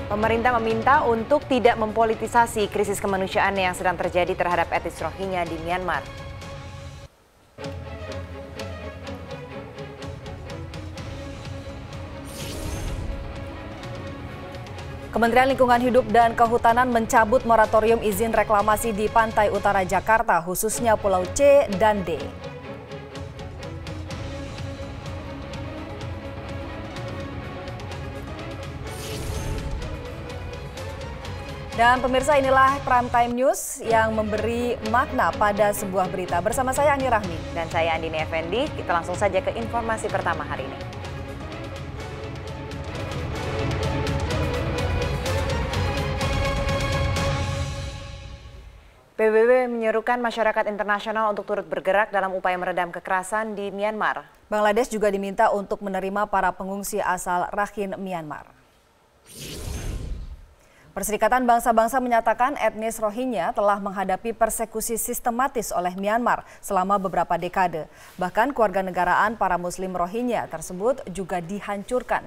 Pemerintah meminta untuk tidak mempolitisasi krisis kemanusiaan yang sedang terjadi terhadap etnis Rohingya di Myanmar. Kementerian Lingkungan Hidup dan Kehutanan mencabut moratorium izin reklamasi di pantai utara Jakarta, khususnya Pulau C dan D. Dan pemirsa, inilah Prime Time News yang memberi makna pada sebuah berita. Bersama saya Ani Rahmi dan saya Andini Effendi. Kita langsung saja ke informasi pertama hari ini. PBB menyerukan masyarakat internasional untuk turut bergerak dalam upaya meredam kekerasan di Myanmar. Bangladesh juga diminta untuk menerima para pengungsi asal Rakhine, Myanmar. Perserikatan Bangsa-Bangsa menyatakan etnis Rohingya telah menghadapi persekusi sistematis oleh Myanmar selama beberapa dekade. Bahkan kewarganegaraan para Muslim Rohingya tersebut juga dihancurkan.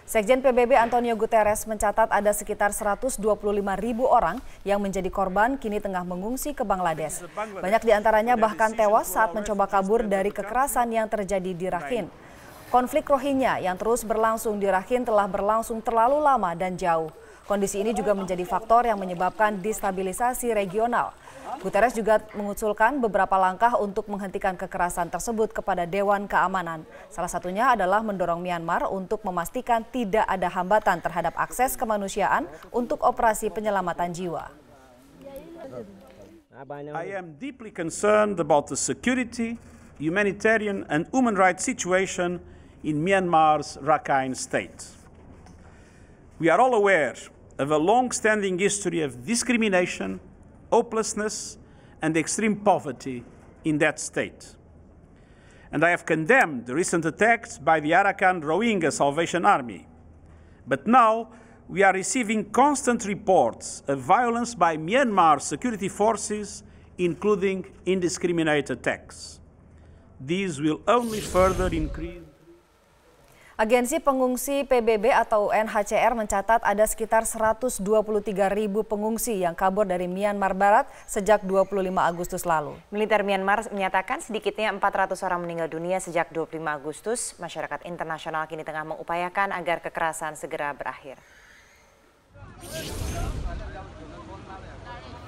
Sekjen PBB Antonio Guterres mencatat ada sekitar 125.000 orang yang menjadi korban kini tengah mengungsi ke Bangladesh. Banyak diantaranya bahkan tewas saat mencoba kabur dari kekerasan yang terjadi di Rakhine. Konflik Rohingya yang terus berlangsung di Rakhine telah berlangsung terlalu lama dan jauh. Kondisi ini juga menjadi faktor yang menyebabkan destabilisasi regional. Guterres juga mengusulkan beberapa langkah untuk menghentikan kekerasan tersebut kepada Dewan Keamanan. Salah satunya adalah mendorong Myanmar untuk memastikan tidak ada hambatan terhadap akses kemanusiaan untuk operasi penyelamatan jiwa. I am deeply concerned about the security, humanitarian and human rights situation in Myanmar's Rakhine State. We are all aware of a long-standing history of discrimination, hopelessness, and extreme poverty in that state. And I have condemned the recent attacks by the Arakan Rohingya Salvation Army. But now we are receiving constant reports of violence by Myanmar security forces, including indiscriminate attacks. These will only further increase. Agensi Pengungsi PBB atau UNHCR mencatat ada sekitar 123.000 pengungsi yang kabur dari Myanmar Barat sejak 25 Agustus lalu. Militer Myanmar menyatakan sedikitnya 400 orang meninggal dunia sejak 25 Agustus. Masyarakat internasional kini tengah mengupayakan agar kekerasan segera berakhir.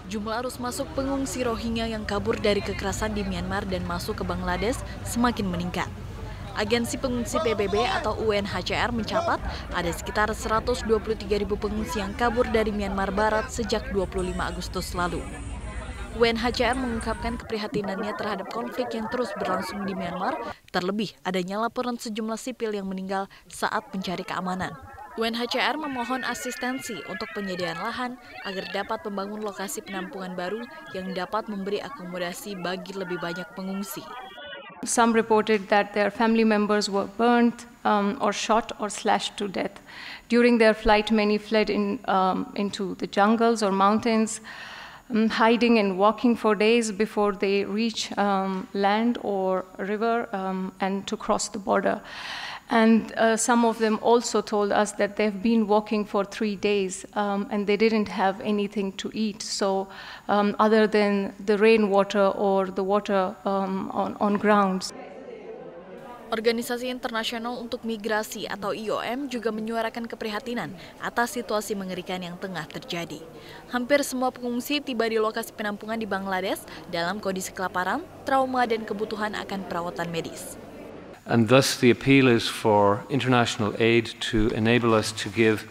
Jumlah arus masuk pengungsi Rohingya yang kabur dari kekerasan di Myanmar dan masuk ke Bangladesh semakin meningkat. Agensi Pengungsi PBB atau UNHCR mencatat ada sekitar 123.000 pengungsi yang kabur dari Myanmar Barat sejak 25 Agustus lalu. UNHCR mengungkapkan keprihatinannya terhadap konflik yang terus berlangsung di Myanmar, terlebih adanya laporan sejumlah sipil yang meninggal saat mencari keamanan. UNHCR memohon asistensi untuk penyediaan lahan agar dapat membangun lokasi penampungan baru yang dapat memberi akomodasi bagi lebih banyak pengungsi. Some reported that their family members were burnt or shot or slashed to death. During their flight, many fled into the jungles or mountains, hiding and walking for days before they reach land or river and to cross the border. And some of them also told us that they've been walking for 3 days and they didn't have anything to eat. So other than the rainwater or the water on grounds. Organisasi Internasional untuk Migrasi atau IOM juga menyuarakan keprihatinan atas situasi mengerikan yang tengah terjadi. Hampir semua pengungsi tiba di lokasi penampungan di Bangladesh dalam kondisi kelaparan, trauma, dan kebutuhan akan perawatan medis. And thus the appeal is for international aid to enable us to give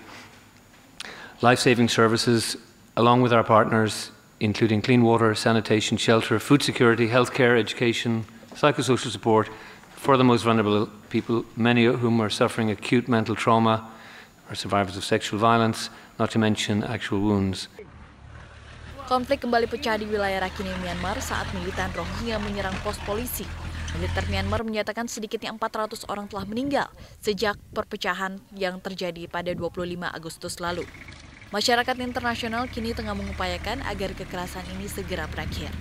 life-saving services along with our partners, including clean water, sanitation, shelter, food security, healthcare, education, psychosocial support for the most vulnerable people, many of whom are suffering acute mental trauma, are survivors of sexual violence, not to mention actual wounds. Konflik kembali pecah di wilayah Rakhine, Myanmar saat militan Rohingya menyerang pos polisi. Militer Myanmar menyatakan sedikitnya 400 orang telah meninggal sejak perpecahan yang terjadi pada 25 Agustus lalu. Masyarakat internasional kini tengah mengupayakan agar kekerasan ini segera berakhir.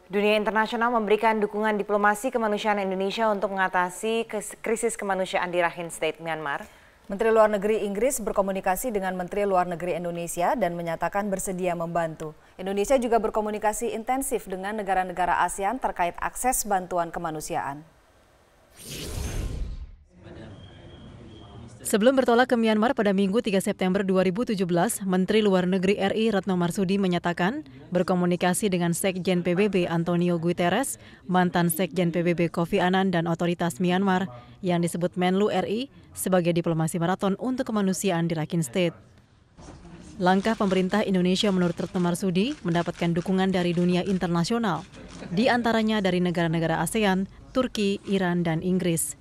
Dunia internasional memberikan dukungan diplomasi kemanusiaan Indonesia untuk mengatasi krisis kemanusiaan di Rakhine State, Myanmar. Menteri Luar Negeri Inggris berkomunikasi dengan Menteri Luar Negeri Indonesia dan menyatakan bersedia membantu. Indonesia juga berkomunikasi intensif dengan negara-negara ASEAN terkait akses bantuan kemanusiaan. Sebelum bertolak ke Myanmar pada Minggu 3 September 2017, Menteri Luar Negeri RI Retno Marsudi menyatakan berkomunikasi dengan Sekjen PBB Antonio Guterres, mantan Sekjen PBB Kofi Annan dan otoritas Myanmar yang disebut Menlu RI sebagai diplomasi maraton untuk kemanusiaan di Rakhine State. Langkah pemerintah Indonesia menurut Retno Marsudi mendapatkan dukungan dari dunia internasional, di antaranya dari negara-negara ASEAN, Turki, Iran, dan Inggris.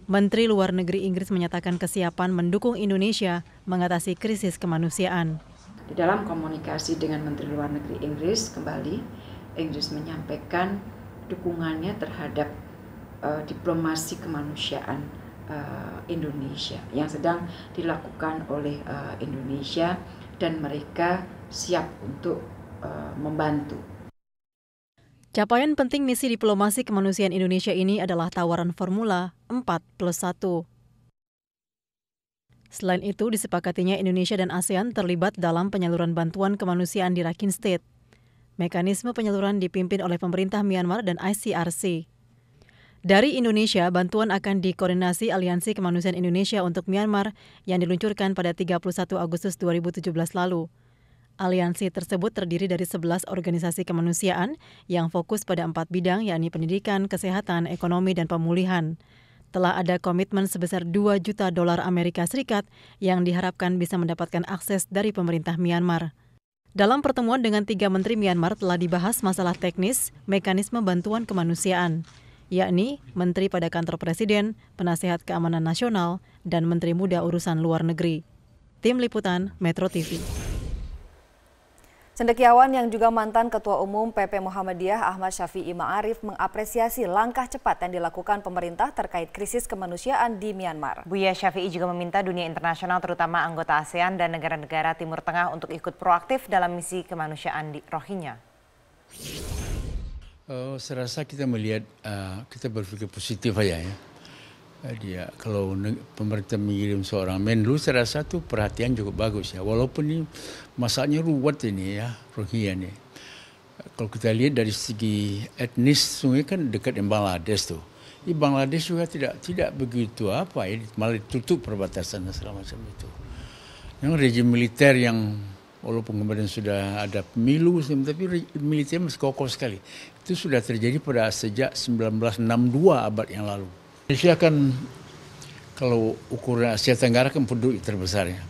Menteri Luar Negeri Inggris menyatakan kesiapan mendukung Indonesia mengatasi krisis kemanusiaan. Di dalam komunikasi dengan Menteri Luar Negeri Inggris, kembali Inggris menyampaikan dukungannya terhadap diplomasi kemanusiaan Indonesia yang sedang dilakukan oleh Indonesia dan mereka siap untuk membantu. Capaian penting misi diplomasi kemanusiaan Indonesia ini adalah tawaran formula 4+1. Selain itu, disepakatinya Indonesia dan ASEAN terlibat dalam penyaluran bantuan kemanusiaan di Rakhine State. Mekanisme penyaluran dipimpin oleh pemerintah Myanmar dan ICRC. Dari Indonesia, bantuan akan dikoordinasi Aliansi Kemanusiaan Indonesia untuk Myanmar yang diluncurkan pada 31 Agustus 2017 lalu. Aliansi tersebut terdiri dari 11 organisasi kemanusiaan yang fokus pada 4 bidang, yakni pendidikan, kesehatan, ekonomi, dan pemulihan. Telah ada komitmen sebesar $2 juta Amerika Serikat yang diharapkan bisa mendapatkan akses dari pemerintah Myanmar. Dalam pertemuan dengan 3 menteri Myanmar telah dibahas masalah teknis mekanisme bantuan kemanusiaan, yakni Menteri pada Kantor Presiden, Penasehat Keamanan Nasional, dan Menteri Muda Urusan Luar Negeri. Tim Liputan Metro TV. Cendekiawan yang juga mantan Ketua Umum PP Muhammadiyah Ahmad Syafi'i Ma'arif mengapresiasi langkah cepat yang dilakukan pemerintah terkait krisis kemanusiaan di Myanmar. Buya Syafi'i juga meminta dunia internasional terutama anggota ASEAN dan negara-negara Timur Tengah untuk ikut proaktif dalam misi kemanusiaan di Rohingya. Saya rasa kita melihat, kita berpikir positif aja ya. Dia kalau pemerintah mengirim seorang Menlu, saya rasa tu perhatian cukup bagus ya. Walaupun ini masalahnya ruwet ini ya, Rohingya ni. Kalau kita lihat dari segi etnis, sungai kan dekat dengan Bangladesh tu. Di Bangladesh juga tidak begitu malah ditutup perbatasan dan segala macam itu. Yang rejim militer yang walaupun kemudian sudah ada pemilu, tapi militer masih kokoh sekali. Itu sudah terjadi pada sejak 1962 abad yang lalu. Indonesia kan kalau ukuran Asia Tenggara kan penduduk terbesar ya.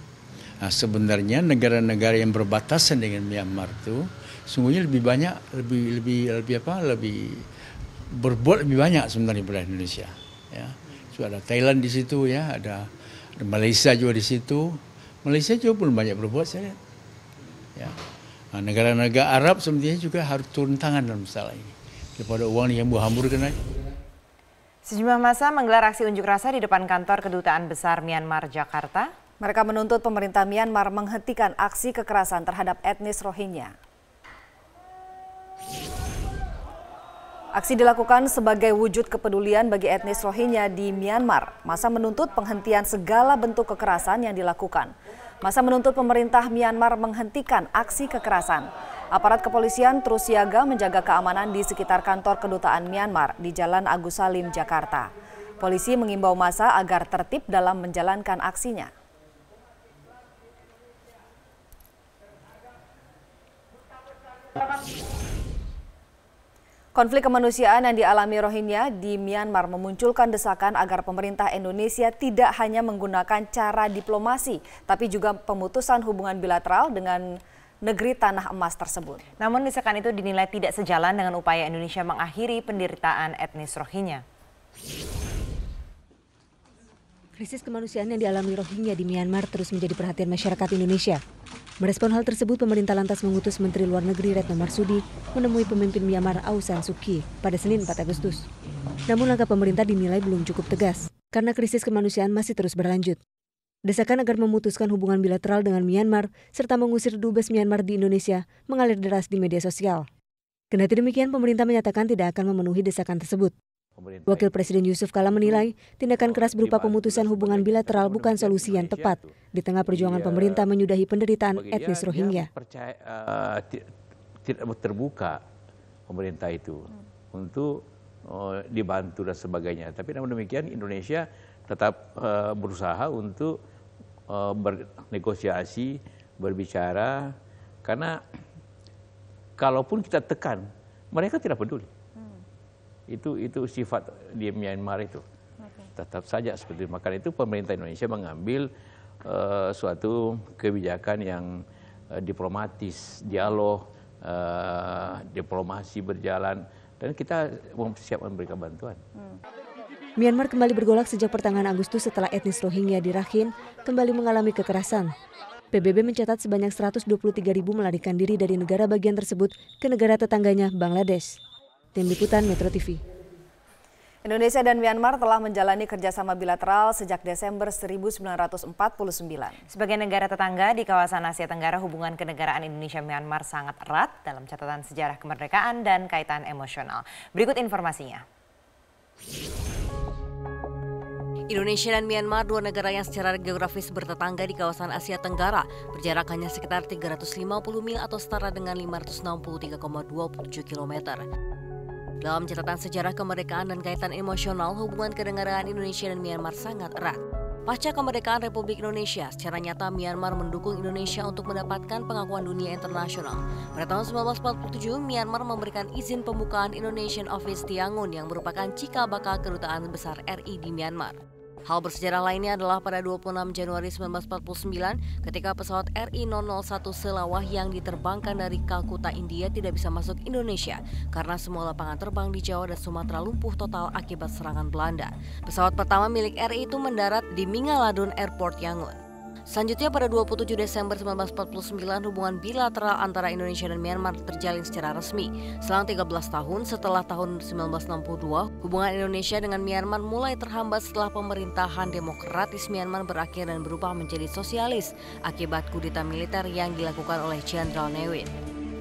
Nah, sebenarnya negara-negara yang berbatasan dengan Myanmar itu sungguhnya lebih banyak, lebih berbuat lebih banyak sebenarnya daripada Indonesia. Ya, so, ada Thailand di situ ya, ada Malaysia juga di situ. Malaysia juga belum banyak berbuat saya lihat. Ya, nah, negara-negara Arab sebenarnya juga harus turun tangan dalam masalah ini daripada uang yang berhamburkan aja. Sejumlah massa menggelar aksi unjuk rasa di depan kantor Kedutaan Besar Myanmar, Jakarta. Mereka menuntut pemerintah Myanmar menghentikan aksi kekerasan terhadap etnis Rohingya. Aksi dilakukan sebagai wujud kepedulian bagi etnis Rohingya di Myanmar. Massa menuntut penghentian segala bentuk kekerasan yang dilakukan. Massa menuntut pemerintah Myanmar menghentikan aksi kekerasan. Aparat kepolisian terus siaga menjaga keamanan di sekitar kantor Kedutaan Myanmar di Jalan Agus Salim, Jakarta. Polisi mengimbau massa agar tertib dalam menjalankan aksinya. Konflik kemanusiaan yang dialami Rohingya di Myanmar memunculkan desakan agar pemerintah Indonesia tidak hanya menggunakan cara diplomasi, tapi juga pemutusan hubungan bilateral dengan negeri tanah emas tersebut. Namun desakan itu dinilai tidak sejalan dengan upaya Indonesia mengakhiri penderitaan etnis Rohingya. Krisis kemanusiaan yang dialami Rohingya di Myanmar terus menjadi perhatian masyarakat Indonesia. Merespon hal tersebut, pemerintah lantas mengutus Menteri Luar Negeri Retno Marsudi menemui pemimpin Myanmar Aung San Suu Kyi pada Senin 4 Agustus. Namun langkah pemerintah dinilai belum cukup tegas karena krisis kemanusiaan masih terus berlanjut. Desakan agar memutuskan hubungan bilateral dengan Myanmar serta mengusir dubes Myanmar di Indonesia mengalir deras di media sosial. Kendati demikian, pemerintah menyatakan tidak akan memenuhi desakan tersebut. Wakil Presiden Yusuf Kala menilai tindakan keras berupa pemutusan hubungan bilateral bukan solusi yang tepat di tengah perjuangan pemerintah menyudahi penderitaan etnis Rohingya. Tidak terbuka pemerintah itu untuk dibantu dan sebagainya. Tapi namun demikian Indonesia tetap berusaha untuk bernegosiasi, berbicara, karena kalaupun kita tekan, mereka tidak peduli. Itu sifat di Myanmar itu. Tetap saja seperti itu. Maka itu pemerintah Indonesia mengambil suatu kebijakan yang diplomatis, dialog, diplomasi berjalan, dan kita siap memberikan bantuan. Myanmar kembali bergolak sejak pertengahan Agustus setelah etnis Rohingya di Rakhine kembali mengalami kekerasan. PBB mencatat sebanyak 123.000 melarikan diri dari negara bagian tersebut ke negara tetangganya, Bangladesh. Tim Liputan Metro TV. Indonesia dan Myanmar telah menjalani kerjasama bilateral sejak Desember 1949. Sebagai negara tetangga di kawasan Asia Tenggara, hubungan kenegaraan Indonesia-Myanmar sangat erat dalam catatan sejarah kemerdekaan dan kaitan emosional. Berikut informasinya. Indonesia dan Myanmar, dua negara yang secara geografis bertetangga di kawasan Asia Tenggara, berjarak hanya sekitar 350 mil atau setara dengan 563,27 km. Dalam catatan sejarah kemerdekaan dan kaitan emosional, hubungan kenegaraan Indonesia dan Myanmar sangat erat. Pasca kemerdekaan Republik Indonesia, secara nyata Myanmar mendukung Indonesia untuk mendapatkan pengakuan dunia internasional. Pada tahun 1947, Myanmar memberikan izin pembukaan Indonesian Office di Yangon yang merupakan cikal bakal kedutaan besar RI di Myanmar. Hal bersejarah lainnya adalah pada 26 Januari 1949 ketika pesawat RI-001 Selawah yang diterbangkan dari Kalkuta, India tidak bisa masuk Indonesia karena semua lapangan terbang di Jawa dan Sumatera lumpuh total akibat serangan Belanda. Pesawat pertama milik RI itu mendarat di Mingaladun Airport, Yangon. Selanjutnya pada 27 Desember 1949 hubungan bilateral antara Indonesia dan Myanmar terjalin secara resmi. Selang 13 tahun setelah tahun 1962, hubungan Indonesia dengan Myanmar mulai terhambat setelah pemerintahan demokratis Myanmar berakhir dan berubah menjadi sosialis akibat kudeta militer yang dilakukan oleh Jenderal Ne Win.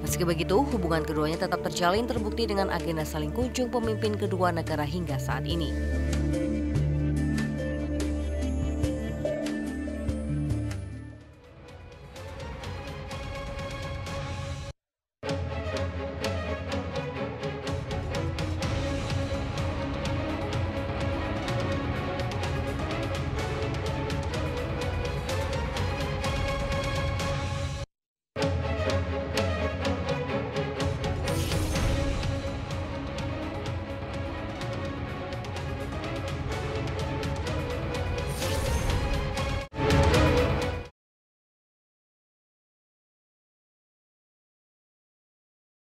Meski begitu, hubungan keduanya tetap terjalin terbukti dengan agenda saling kunjung pemimpin kedua negara hingga saat ini.